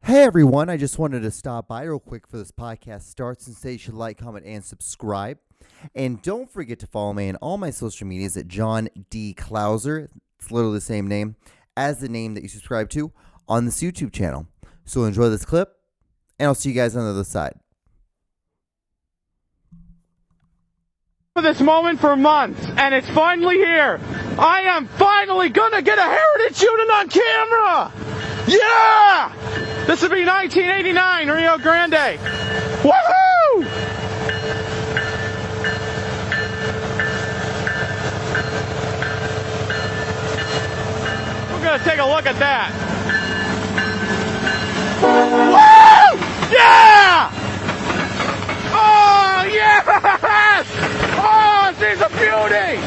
Hey everyone, I just wanted to stop by real quick for this podcast starts and say you should like, comment, and subscribe. And don't forget to follow me on all my social medias at John D. Clouser. It's literally the same name as the name that you subscribe to on this YouTube channel. So enjoy this clip, and I'll see you guys on the other side. For this moment for months, and it's finally here. I am finally gonna get a heritage unit on camera. Yeah! This would be 1989 Rio Grande. Woohoo! We're gonna take a look at that. Woo! Yeah! Oh, yes! Oh, she's a beauty!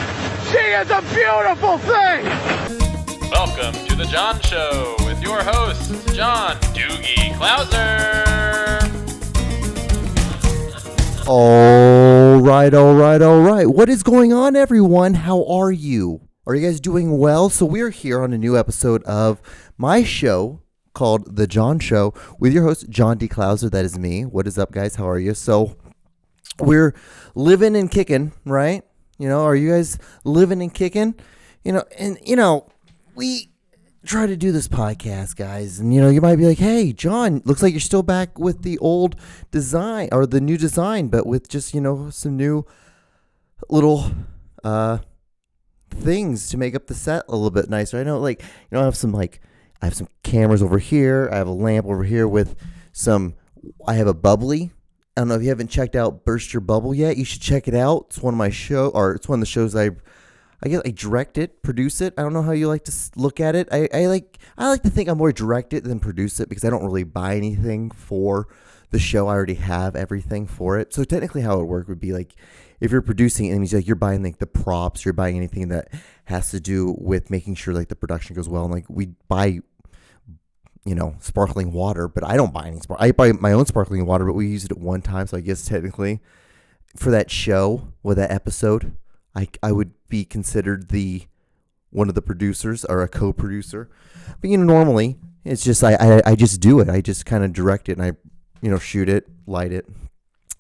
She is a beautiful thing! Welcome to The John Show with your host, John Doogie Clouser. All right. What is going on, everyone? How are you? Are you guys doing well? So we're here on a new episode of my show called The John Show with your host, John D. Clouser. That is me. What is up, guys? How are you? So we're living and kicking, right? You know, are you guys living and kicking? We try to do this podcast, guys, and you might be like, hey, John, looks like you're still back with the old design or the new design, but with just some new little things to make up the set a little bit nicer. I know, I have some cameras over here. I have a lamp over here with I have a bubbly. I don't know if you haven't checked out Burst Your Bubble yet. You should check it out. It's one of my it's one of the shows I guess I direct it, produce it. I don't know how you like to look at it. I like to think I more direct it than produce it because I don't really buy anything for the show. I already have everything for it. So technically how it would work would be like if you're producing it, and you're buying the props, you're buying anything that has to do with making sure the production goes well. And we buy sparkling water, but I don't buy any I buy my own sparkling water, but we used it at one time. So I guess technically for that show or that episode, I would be considered one of the producers or a co-producer. But normally it's just I just do it. I just kind of direct it and I shoot it, light it.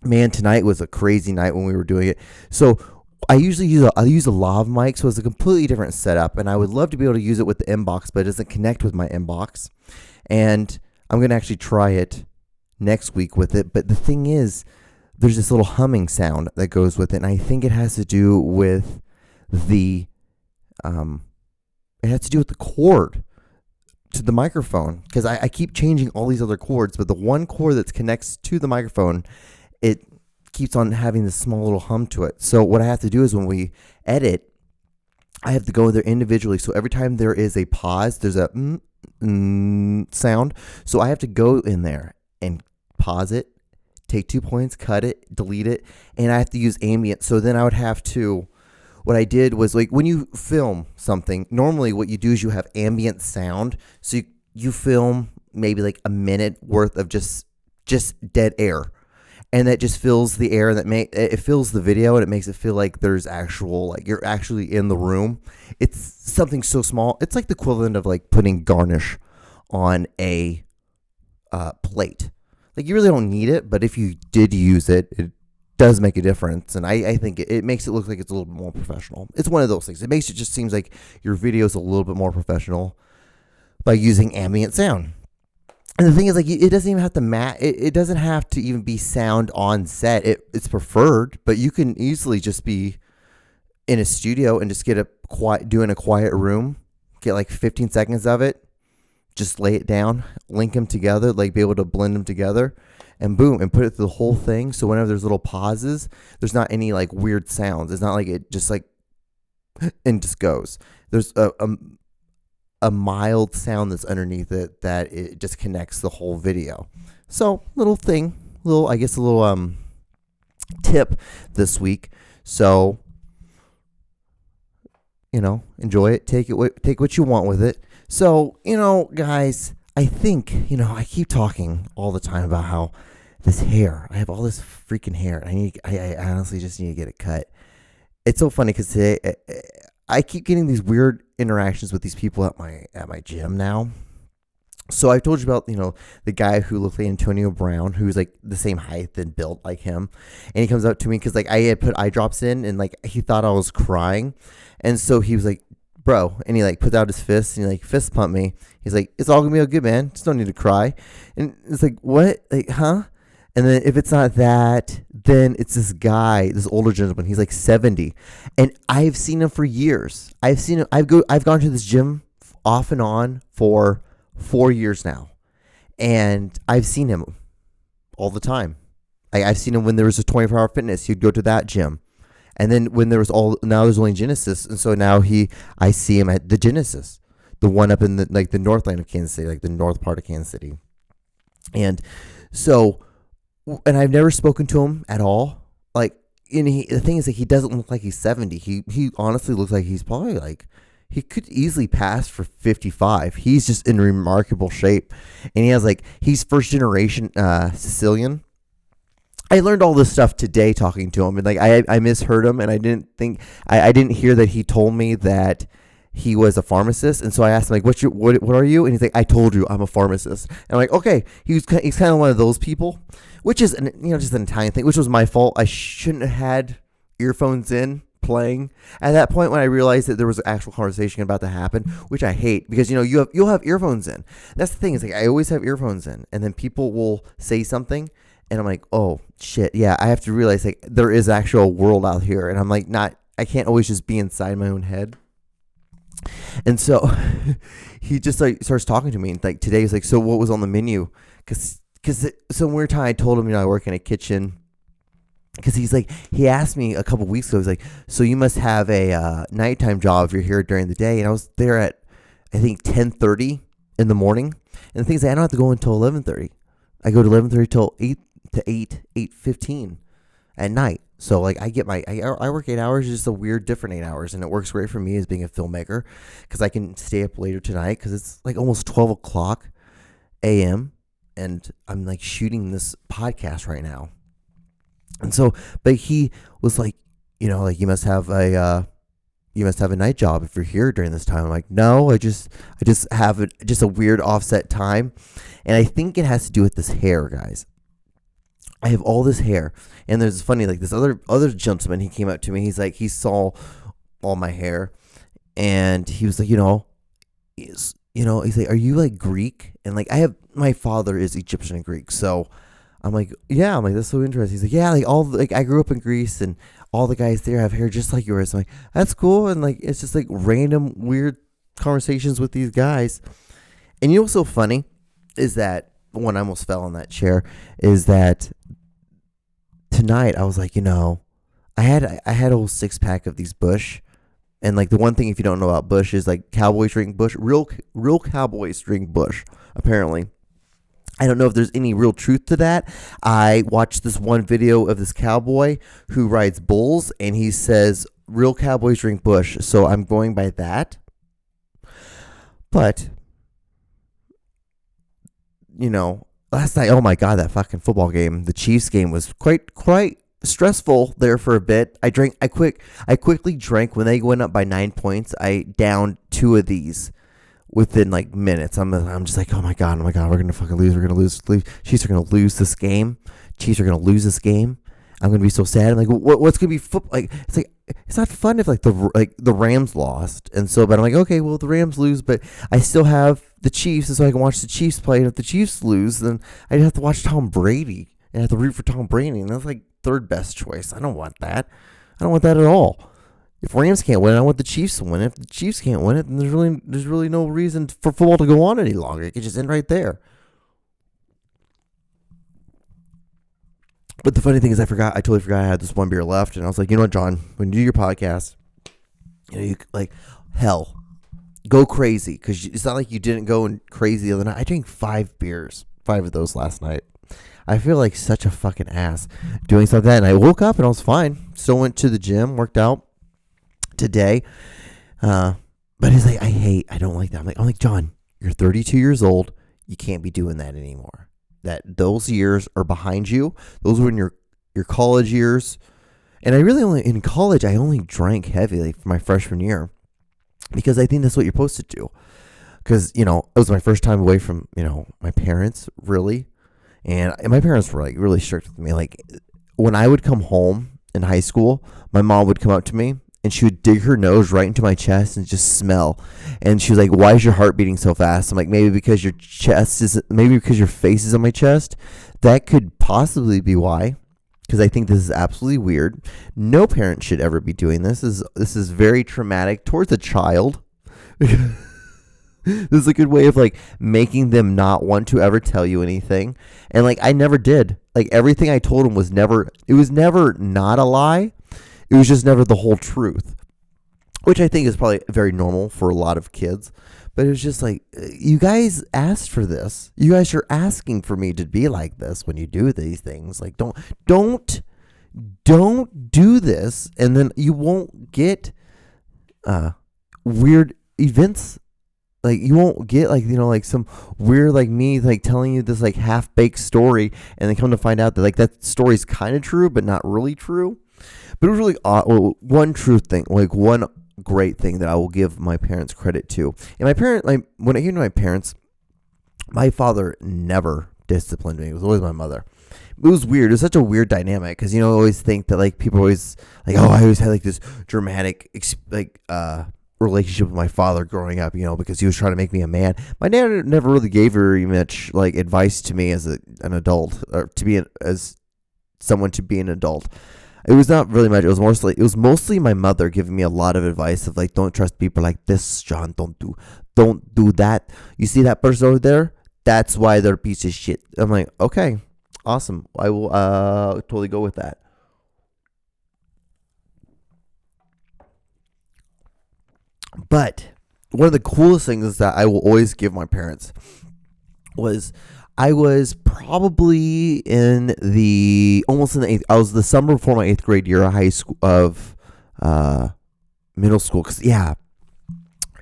Man, tonight was a crazy night when we were doing it. So I usually use a lav mic, so it's a completely different setup, and I would love to be able to use it with the inbox, but it doesn't connect with my inbox. And I'm going to actually try it next week with it. But the thing is, there's this little humming sound that goes with it, and I think it has to do with the cord to the microphone, because I keep changing all these other cords, but the one cord that connects to the microphone, it keeps on having this small little hum to it. So what I have to do is when we edit, I have to go in there individually. So every time there is a pause, there's a sound. So I have to go in there and pause it, take 2 points, cut it, delete it, and I have to use ambient. So then I would have to, what I did was when you film something, normally what you do is you have ambient sound. So you film maybe a minute worth of just dead air. And that just fills the air, and it fills the video, and it makes it feel like there's actual, you're actually in the room. It's something so small. It's like the equivalent of putting garnish on a plate. You really don't need it, but if you did use it, it does make a difference. And I think it makes it look like it's a little bit more professional. It's one of those things. It makes it just seems like your video is a little bit more professional by using ambient sound. And the thing is, it doesn't even have to it doesn't have to even be sound on set. It's preferred, but you can easily just be in a studio and just do in a quiet room, get 15 seconds of it, just lay it down, link them together, be able to blend them together, and boom, and put it through the whole thing. So whenever there's little pauses, there's not any weird sounds. It's not it just and just goes. There's a mild sound that's underneath it that it just connects the whole video. So a little tip this week. So, enjoy it, take what you want with it. So, guys, I think, I keep talking all the time about how this hair, I have all this freaking hair. I honestly just need to get it cut. It's so funny because today I keep getting these weird interactions with these people at my gym now, So I told you about, the guy who looked like Antonio Brown, who's like the same height and built like him. And he comes up to me because like I had put eye drops in and like he thought I was crying. And so he was like, bro, and he like put out his fist and he like fist pumped me. He's like, it's all gonna be all good, man. Just don't need to cry. And it's like, what? Like, huh? And then if it's not that, then it's this guy, this older gentleman. He's like 70. And I've seen him for years. I've seen him. I've gone to this gym off and on for 4 years now, and I've seen him all the time. I've seen him when there was a 24-hour fitness. He'd go to that gym, and then when there's only Genesis, and so now I see him at the Genesis, the one up in the Northland of Kansas City, like the north part of Kansas City, and I've never spoken to him at all. Like, and the thing is that he doesn't look like he's 70. He honestly looks like he's probably like. He could easily pass for 55. He's just in remarkable shape. And he's first generation Sicilian. I learned all this stuff today talking to him. And I misheard him. And I didn't hear that he told me that he was a pharmacist. And so I asked him, like, what are you? And he's like, I told you I'm a pharmacist. And I'm like, okay. He's kind of one of those people, which is, just an Italian thing, which was my fault. I shouldn't have had earphones in playing at that point when I realized that there was an actual conversation about to happen, which I hate because you'll have earphones in. That's the thing, is like I always have earphones in, and then people will say something and I'm like, oh shit, yeah, I have to realize like there is actual world out here, and I'm like, I can't always just be inside my own head. And so he just like starts talking to me, and like today he's like, so what was on the menu? Because some weird time I told him I work in a kitchen. Because he asked me a couple weeks ago, he's like, so you must have a nighttime job if you're here during the day. And I was there at, I think, 10:30 in the morning. And the thing is, I don't have to go until 11:30. I go to 11:30 till 8:15 at night. So like I work 8 hours, just a weird different 8 hours. And it works great for me as being a filmmaker because I can stay up later tonight because it's like almost 12 o'clock a.m. And I'm like shooting this podcast right now. And so, but he was like, like you must have a night job if you're here during this time. I'm like, no, I just have a weird offset time. And I think it has to do with this hair, guys. I have all this hair, and there's funny, like this other gentleman, he came up to me. He's like, he saw all my hair, and he was like, he's like, are you like Greek? And like, my father is Egyptian and Greek, so I'm like, yeah. I'm like, that's so interesting. He's like, yeah, like I grew up in Greece, and all the guys there have hair just like yours. I'm like, that's cool. And like, it's just like random weird conversations with these guys. And what's so funny is that when I almost fell in that chair is that tonight I was like, I had a whole 6-pack of these Busch. And like the one thing, if you don't know about Busch, is like Cowboys drink Busch. Real Cowboys drink Busch, apparently. I don't know if there's any real truth to that. I watched this one video of this cowboy who rides bulls, and he says real cowboys drink Busch, so I'm going by that. But, last night, oh my God, that fucking football game, the Chiefs game, was quite stressful there for a bit. I quickly drank when they went up by 9 points. I downed 2 of these within like minutes. I'm just like, oh my god, we're gonna fucking lose. Chiefs are gonna lose this game. I'm gonna be so sad. I'm like, what's gonna be football? Like, it's not fun if like the Rams lost, and so. But I'm like, okay, well the Rams lose, but I still have the Chiefs, and so I can watch the Chiefs play. And if the Chiefs lose, then I have to watch Tom Brady and have to root for Tom Brady, and that's like third best choice. I don't want that. I don't want that at all. If Rams can't win, I want the Chiefs to win. If the Chiefs can't win it, then there's really no reason for football to go on any longer. It could just end right there. But the funny thing is, I totally forgot I had this one beer left, and I was like, you know what, John, when you do your podcast, you like, hell, go crazy, because it's not like you didn't go crazy the other night. I drank 5 beers, 5 of those last night. I feel like such a fucking ass doing something like that, and I woke up and I was fine. Still went to the gym, worked out today, but it's like, I don't like that. I'm like, John, you're 32 years old. You can't be doing that anymore. Those years are behind you. Those were in your college years. And in college, I only drank heavily for my freshman year because I think that's what you're supposed to do. because, it was my first time away from, my parents, really. And my parents were like really strict with me. Like when I would come home in high school, my mom would come up to me and she would dig her nose right into my chest and just smell. And she was like, "Why is your heart beating so fast?" I'm like, maybe because your face is on my chest. That could possibly be why. Because I think this is absolutely weird. No parent should ever be doing this. This is very traumatic towards a child. This is a good way of like making them not want to ever tell you anything. And like I never did. Like everything I told them was never not a lie. It was just never the whole truth. Which I think is probably very normal for a lot of kids. But it was just like, you guys asked for this. You guys are asking for me to be like this when you do these things. Like don't do this, and then you won't get weird events. Like you won't get like some weird like me like telling you this like half-baked story, and then come to find out that like that story's kind of true but not really true. But it was really one true thing, like one great thing that I will give my parents credit to. And when I came to my parents, my father never disciplined me. It was always my mother. It was weird. It was such a weird dynamic because I always think that like people always like, oh, I always had like this dramatic relationship with my father growing up, because he was trying to make me a man. My dad never really gave very much like advice to me as an adult, or as someone to be an adult. It was not really much. It was mostly my mother giving me a lot of advice of like, don't trust people like this, John. Don't do that. You see that person over there? That's why they're a piece of shit. I'm like, okay, awesome. I will totally go with that. But one of the coolest things that I will always give my parents was I was probably in the eighth. I was the summer before my 8th grade year of high school, of middle school.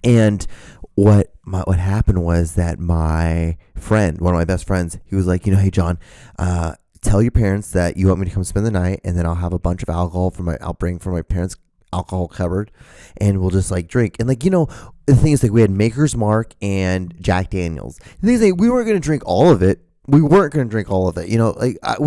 And what happened was that my friend, one of my best friends, he was like, hey John, tell your parents that you want me to come spend the night, and then I'll have a bunch of alcohol I'll bring from my parents' alcohol cupboard, and we'll just like drink. And like, the thing is, like, we had Maker's Mark and Jack Daniels. The thing is, like, we weren't going to drink all of it. We're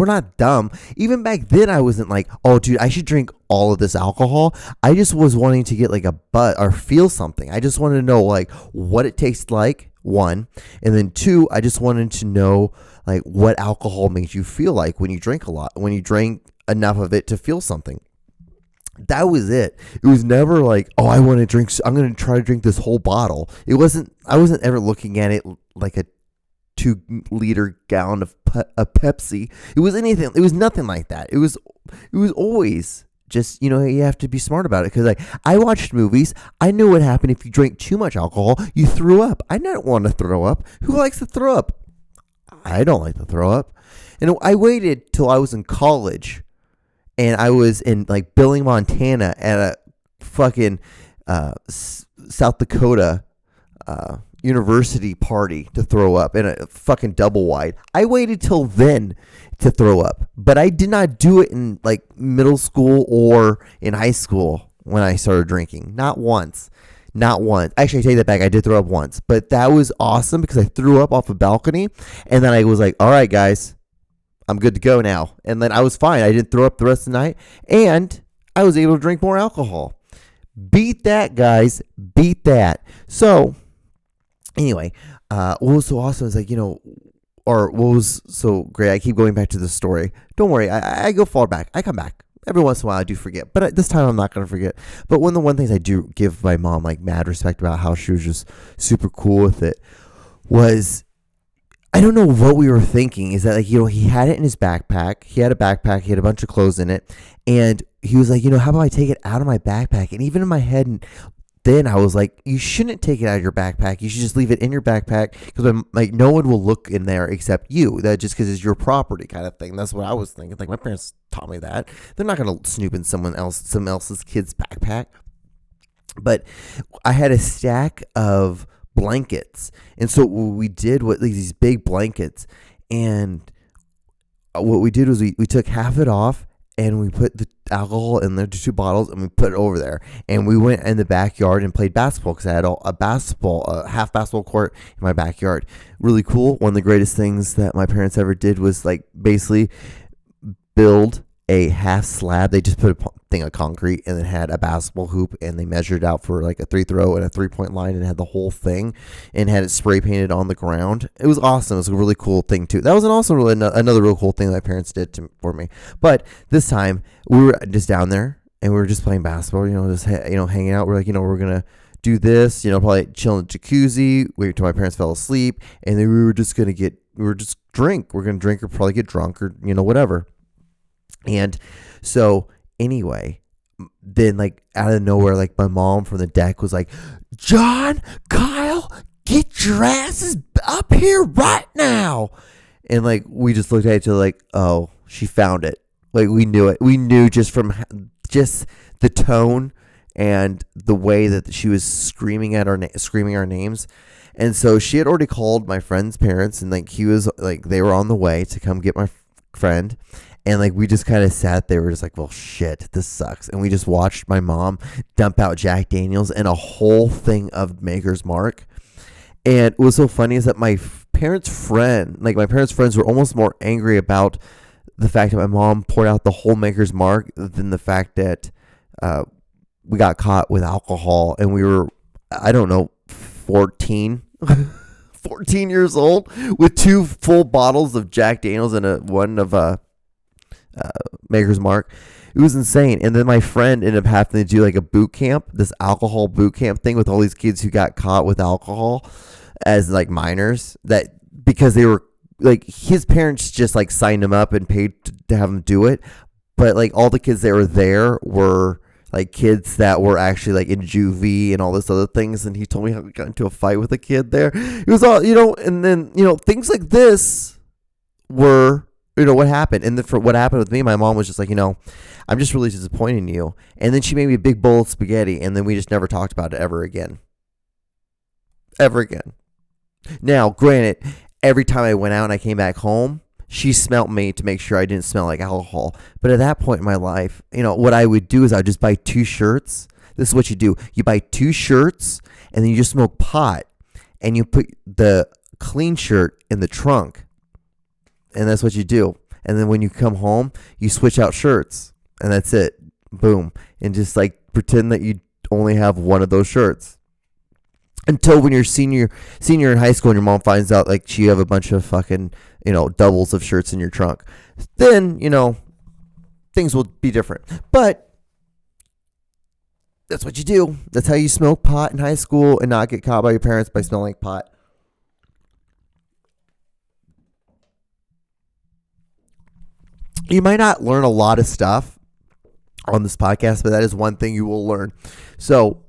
not dumb. Even back then, I wasn't like, oh, dude, I should drink all of this alcohol. I just was wanting to get like a butt or feel something. I just wanted to know like what it tastes like, one. And then two, I just wanted to know like what alcohol makes you feel like when you drink a lot, when you drink enough of it to feel something. That was it. It was never like, oh, I'm going to try to drink this whole bottle. I wasn't ever looking at it like a 2-liter gallon of Pepsi. It was nothing like that. It was always just, you have to be smart about it. Because I watched movies. I knew what happened if you drank too much alcohol. You threw up. I didn't want to throw up. Who likes to throw up? I don't like to throw up. And I waited till I was in college. And I was in like Billing, Montana at a fucking South Dakota university party to throw up in a fucking double wide. I waited till then to throw up, but I did not do it in like middle school or in high school when I started drinking. Not once. Actually, I take that back. I did throw up once, but that was awesome because I threw up off a balcony, and then I was like, all right, guys, I'm good to go now. And then I was fine. I didn't throw up the rest of the night. And I was able to drink more alcohol. Beat that, guys. Beat that. So, anyway, what was so awesome is like, or what was so great, I keep going back to the story. Don't worry. I go far back. I come back. Every once in a while I do forget. But this time I'm not going to forget. But one of the one things I do give my mom like mad respect about how she was just super cool with it was, I don't know what we were thinking, is that like, he had it in his backpack. He had a backpack. He had a bunch of clothes in it. And he was like, how about I take it out of my backpack? And even in my head, and then I was like, you shouldn't take it out of your backpack. You should just leave it in your backpack because like no one will look in there except you. That just because it's your property kind of thing. That's what I was thinking. Like my parents taught me that. They're not going to snoop in someone else's kid's backpack. But I had a stack of blankets, and so what we did was these big blankets, and what we did was we took half it off, and we put the alcohol in the 2 bottles, and we put it over there. And we went in the backyard and played basketball because I had a half basketball court in my backyard. Really cool. One of the greatest things that my parents ever did was like basically build a half slab. They just put a thing of concrete and then had a basketball hoop, and they measured out for like a 3-throw and a 3-point line, and had the whole thing and had it spray painted on the ground. It was awesome. It was a really cool thing too. That was also really another real cool thing that my parents did for me. But this time we were just down there and we were just playing basketball, just hanging out. We're like, we're gonna do this, probably chill in the jacuzzi, wait till my parents fell asleep, and then we were just drink. We're gonna drink or probably get drunk or whatever. And so anyway, then like out of nowhere, like my mom from the deck was like, John, Kyle, get your asses up here right now. And like, we just looked at each other like, oh, she found it. Like we knew it. We knew just from just the tone and the way that she was screaming our names. And so she had already called my friend's parents, and like he was like, they were on the way to come get my friend. And like we just kind of sat there, we're just like, well, shit, this sucks. And we just watched my mom dump out Jack Daniels and a whole thing of Maker's Mark. And what was so funny is that my parents' friends were almost more angry about the fact that my mom poured out the whole Maker's Mark than the fact that we got caught with alcohol, and we were, I don't know, 14 years old with 2 full bottles of Jack Daniels and one of Maker's Mark. It was insane. And then my friend ended up having to do like a boot camp, this alcohol boot camp thing with all these kids who got caught with alcohol as like minors, that because they were like, his parents just like signed him up and paid to have him do it. But like all the kids that were there were like kids that were actually like in juvie and all this other things. And he told me how he got into a fight with a kid there. It was all, and then, things like this were, what happened. And for what happened with me, my mom was just like, I'm just really disappointed in you. And then she made me a big bowl of spaghetti, and then we just never talked about it ever again. Now, granted, every time I went out and I came back home, she smelt me to make sure I didn't smell like alcohol. But at that point in my life, what I would do is I would just buy 2 shirts. This is what you do. You buy 2 shirts, and then you just smoke pot, and you put the clean shirt in the trunk. And that's what you do. And then when you come home, you switch out shirts, and that's it. Boom. And just like pretend that you only have one of those shirts. Until when you're senior in high school and your mom finds out like you have a bunch of fucking, doubles of shirts in your trunk. Then, things will be different. But that's what you do. That's how you smoke pot in high school and not get caught by your parents by smelling pot. You might not learn a lot of stuff on this podcast, but that is one thing you will learn. So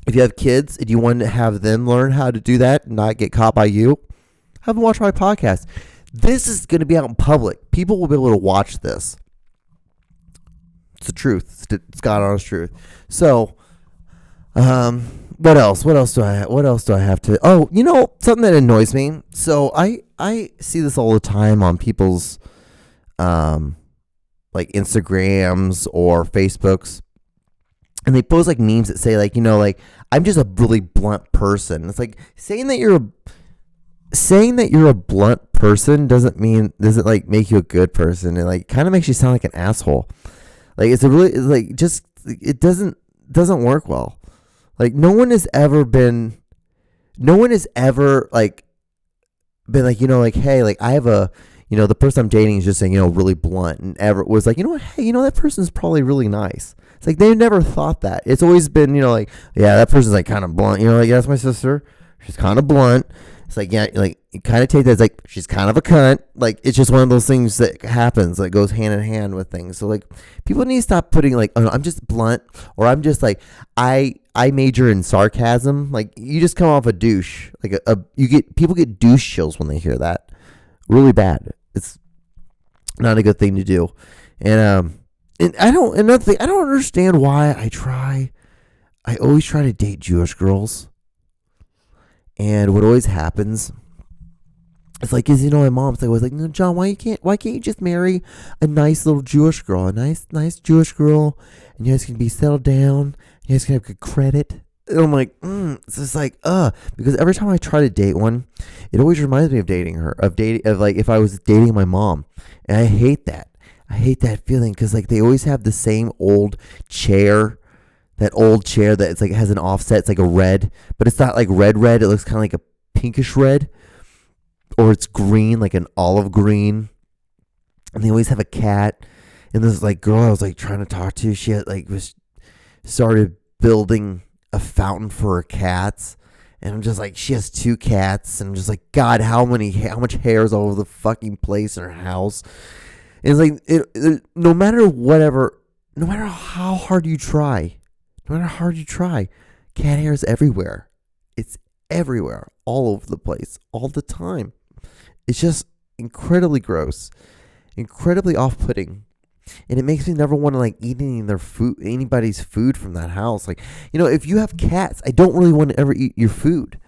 if you have kids and you want to have them learn how to do that and not get caught by you, have them watch my podcast. This is going to be out in public. People will be able to watch this. It's the truth. It's God honest truth. So, what else? What else do I have to? Oh, something that annoys me. So I see this all the time on people's like Instagrams or Facebooks, and they post like memes that say like, like I'm just a really blunt person. It's like saying that you're a blunt person doesn't like make you a good person. It like kind of makes you sound like an asshole. Like it's it doesn't work well. Like no one has ever like been like, like, hey, like I have a, the person I'm dating is just saying, really blunt, and ever was like, what, hey, that person's probably really nice. It's like they've never thought that. It's always been, like, yeah, that person's like kind of blunt. Like, yeah, that's my sister. She's kind of blunt. It's like, yeah, like you kind of take that as like she's kind of a cunt. Like it's just one of those things that happens, like goes hand in hand with things. So like people need to stop putting like, oh, I'm just blunt, or I'm just like I major in sarcasm. Like you just come off a douche. Like people get douche chills when they hear that. Really bad. It's not a good thing to do. And another thing, I don't understand why I always try to date Jewish girls. And what always happens It's like, cause my mom's like, was like, no, John, why can't you just marry a nice little Jewish girl, a nice Jewish girl, and you guys can be settled down, you guys can have good credit. And I'm like, it's just like, because every time I try to date one, it always reminds me of dating her, of like if I was dating my mom, and I hate that. I hate that feeling because like they always have the same old chair, that old chair that it's like has an offset. It's like a red, but it's not like red. It looks kind of like a pinkish red. Or it's green, like an olive green. And they always have a cat. And this like girl I was like trying to talk to, she had like started building a fountain for her cats. And I'm just like, she has 2 cats. And I'm just like, God, how much hair is all over the fucking place in her house? And it's like, no matter how hard you try, cat hair is everywhere. It's everywhere, all over the place, all the time. It's just incredibly gross, incredibly off-putting, and it makes me never want to like eat anybody's food from that house. Like, if you have cats, I don't really want to ever eat your food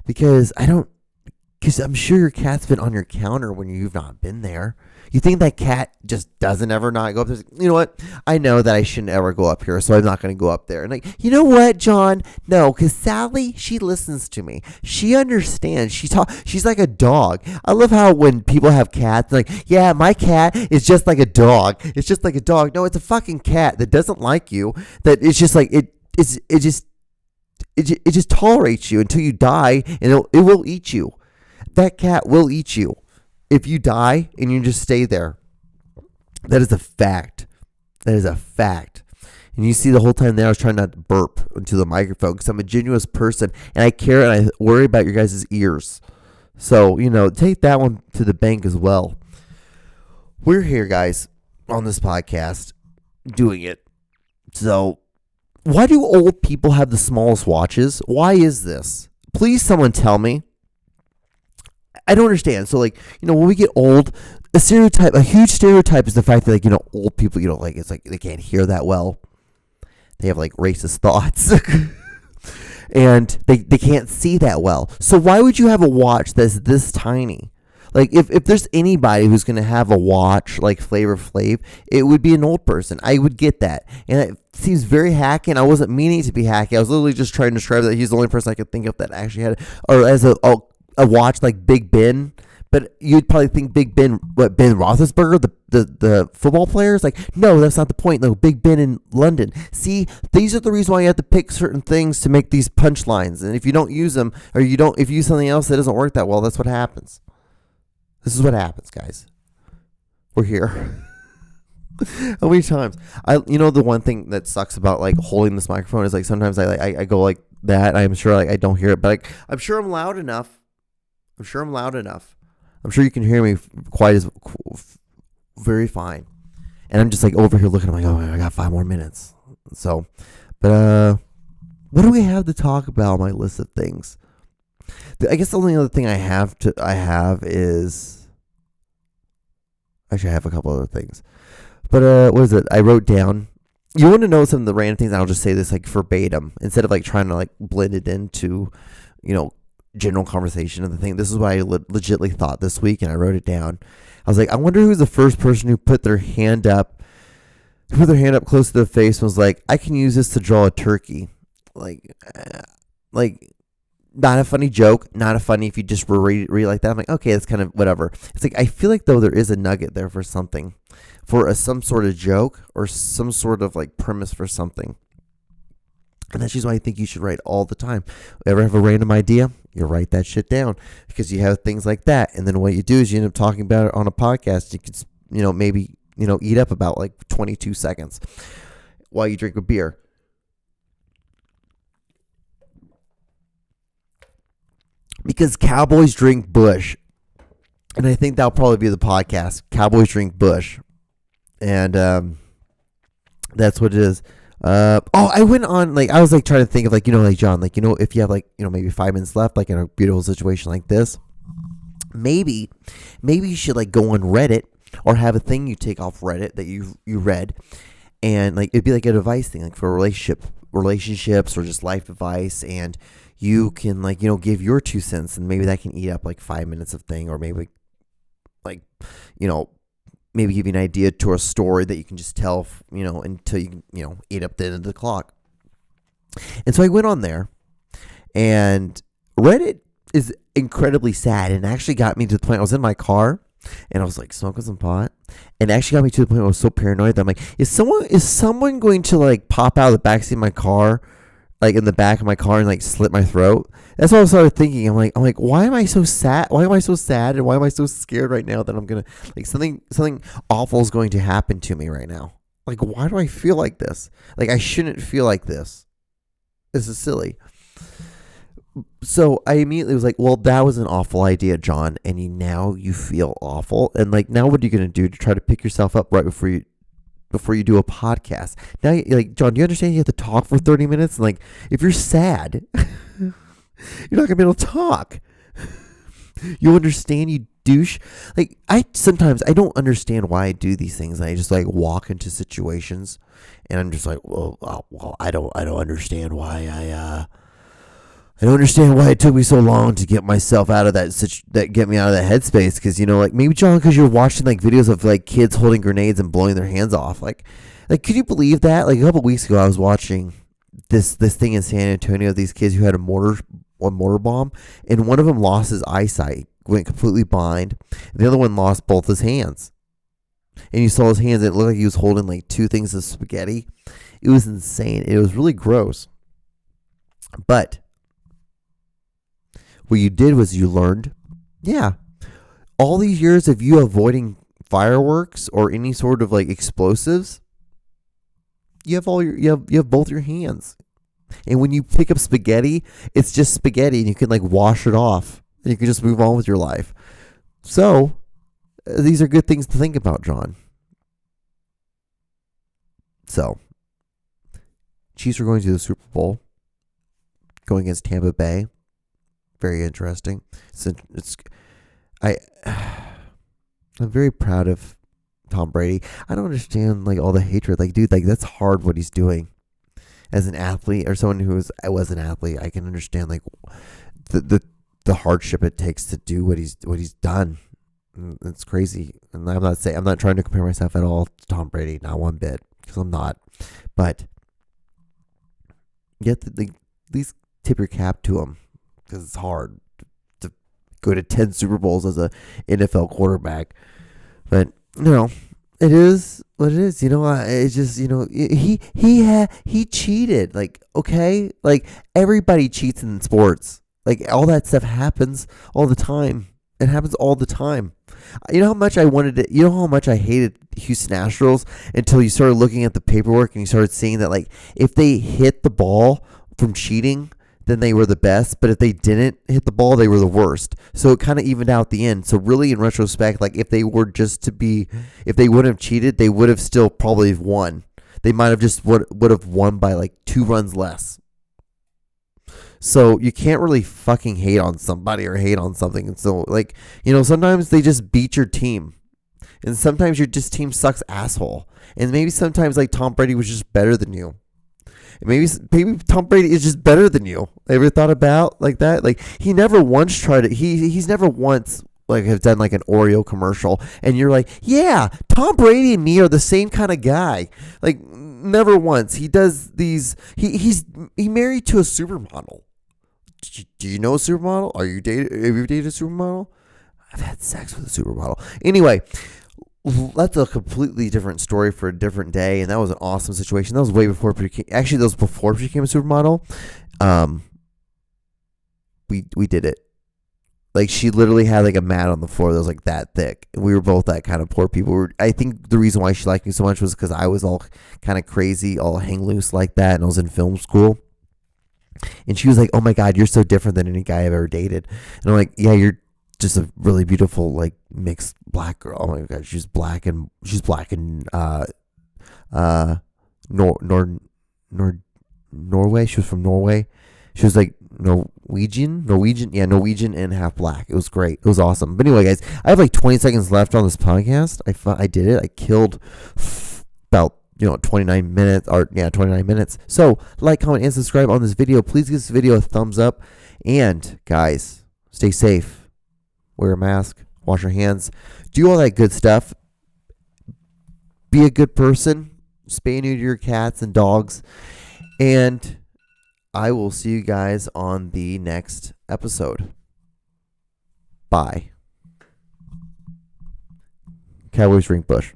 because I'm sure your cat's been on your counter when you've not been there. You think that cat just doesn't ever not go up there? You know what? I know that I shouldn't ever go up here, so I'm not going to go up there. And like, you know what, John? No, because Sally, she listens to me. She understands. She's like a dog. I love how when people have cats, like, yeah, my cat is just like a dog. It's just like a dog. No, it's a fucking cat that doesn't like you. That it's just like it just tolerates you until you die, and it will eat you. That cat will eat you. If you die and you just stay there, that is a fact. That is a fact. And you see the whole time there, I was trying not to burp into the microphone because I'm a genuine person and I care and I worry about your guys' ears. So, take that one to the bank as well. We're here, guys, on this podcast doing it. So, why do old people have the smallest watches? Why is this? Please, someone tell me. I don't understand. So, like, when we get old, a huge stereotype is the fact that, like, old people, like, it's like they can't hear that well. They have, like, racist thoughts. And they can't see that well. So why would you have a watch that's this tiny? Like, if there's anybody who's going to have a watch like Flavor Flav, it would be an old person. I would get that. And it seems very hacky, and I wasn't meaning to be hacky. I was literally just trying to describe that he's the only person I could think of that actually had it. Or as a watch like Big Ben, but you'd probably think Big Ben, Ben Roethlisberger, the football players? Like, no, that's not the point. No, Big Ben in London. See, these are the reason why you have to pick certain things to make these punchlines. And if you don't use them, or if you use something else that doesn't work that well, that's what happens. This is what happens, guys. We're here. How many times? The one thing that sucks about like holding this microphone is like sometimes I go like that. I'm sure like I don't hear it, but like, I'm sure I'm loud enough. I'm sure you can hear me very fine. And I'm just like over here looking, I'm like, oh, I got 5 more minutes. So, but what do we have to talk about on my list of things? I guess the only other thing I have is, actually I have a couple other things. But what is it? I wrote down, you want to know some of the random things, I'll just say this like verbatim instead of like trying to like blend it into, general conversation of the thing. This is what I legitimately thought this week, and I wrote it down. I was like, I wonder who's the first person who put their hand up close to their face and was like, I can use this to draw a turkey. Like not a funny joke, not a funny if you just read like that. I'm like, okay, that's kind of whatever. It's like, I feel like though there is a nugget there for something, for some sort of joke or some sort of like premise for something. And that's just why I think you should write all the time. Ever have a random idea? You write that shit down because you have things like that. And then what you do is you end up talking about it on a podcast. You could, maybe, eat up about like 22 seconds while you drink a beer. Because Cowboys drink Busch. And I think that'll probably be the podcast. Cowboys drink Busch. And that's what it is. I went on, like, I was like trying to think of like, like John, like, if you have like, maybe 5 minutes left, like in a beautiful situation like this, maybe you should like go on Reddit or have a thing you take off Reddit that you read, and like, it'd be like a advice thing, like for relationships or just life advice. And you can like, give your 2 cents, and maybe that can eat up like 5 minutes of thing, or maybe like, maybe give you an idea to a story that you can just tell, until you, eat up the end of the clock. And so I went on there, and Reddit is incredibly sad, and actually got me to the point I was in my car and I was like smoking some pot, and actually got me to the point where I was so paranoid that I'm like, is someone going to like pop out of the backseat of my car, like in the back of my car, and like slit my throat? That's what I started thinking. I'm like, why am I so sad? Why am I so sad? And why am I so scared right now that I'm gonna like something awful is going to happen to me right now? Like, why do I feel like this? Like, I shouldn't feel like this. This is silly. So I immediately was like, well, that was an awful idea, John. And now you feel awful. And like, now what are you going to do to try to pick yourself up right before you do a podcast? Now, like, John, do you understand you have to talk for 30 minutes? And like, if you're sad, you're not going to be able to talk. You understand, you douche? Like, sometimes I don't understand why I do these things. I just like walk into situations and I'm just like, well, I don't understand why I don't understand why it took me so long to get myself out of get me out of that headspace. Because, like, maybe, John, because you're watching like videos of like kids holding grenades and blowing their hands off. Like, could you believe that? Like, a couple weeks ago, I was watching this thing in San Antonio. These kids who had a mortar bomb, and one of them lost his eyesight, went completely blind. And the other one lost both his hands. And you saw his hands, and it looked like he was holding like 2 things of spaghetti. It was insane. It was really gross. But what you did was you learned, all these years of you avoiding fireworks or any sort of like explosives, you have both your hands. And when you pick up spaghetti, it's just spaghetti, and you can like wash it off, and you can just move on with your life. So these are good things to think about, John. So Chiefs are going to the Super Bowl, going against Tampa Bay. Very interesting. I'm very proud of Tom Brady. I don't understand like all the hatred. Like, dude, like that's hard what he's doing. As an athlete, or someone who was an athlete, I can understand like the hardship it takes to do what he's done. It's crazy. And I'm not trying to compare myself at all to Tom Brady, not one bit, because I'm not. But yet, at least tip your cap to him. Because it's hard to go to 10 Super Bowls as a NFL quarterback. But, it is what it is. It's just, he cheated. Like, okay? Like, everybody cheats in sports. Like, all that stuff happens all the time. It happens all the time. You know how much I hated Houston Astros until you started looking at the paperwork and you started seeing that, like, if they hit the ball from cheating, then they were the best, but if they didn't hit the ball, they were the worst. So it kind of evened out the end. So really, in retrospect, like if they wouldn't have cheated, they would have still probably won. They might have just would have won by like 2 runs less. So you can't really fucking hate on somebody or hate on something. And so like, sometimes they just beat your team. And sometimes your team sucks asshole. And maybe sometimes like Tom Brady was just better than you. Maybe Tom Brady is just better than you. Ever thought about like that? Like he never once tried it. He's never once like have done like an Oreo commercial, and you're like, yeah, Tom Brady and me are the same kind of guy. Like never once. He does these. He married to a supermodel. Do you know a supermodel? Have you dated a supermodel? I've had sex with a supermodel. Anyway. That's a completely different story for a different day, and that was an awesome situation. That was way before actually, that was before she became a supermodel. We did it. Like she literally had like a mat on the floor that was like that thick. And we were both that kind of poor people. I think the reason why she liked me so much was because I was all kind of crazy, all hang loose like that, and I was in film school. And she was like, "Oh my God, you're so different than any guy I've ever dated." And I'm like, "Yeah, you're just a really beautiful like mixed black girl." Oh my God, she's black in Norway. She was from Norway. She was like Norwegian, and half black. It was great. It was awesome. But anyway, guys, I have like 20 seconds left on this podcast. I did it. I killed about 29 minutes, 29 minutes. So like, comment, and subscribe on this video. Please give this video a thumbs up. And guys, stay safe. Wear a mask. Wash your hands. Do all that good stuff. Be a good person. Spay and neuter your cats and dogs. And I will see you guys on the next episode. Bye. Cowboys drink Busch.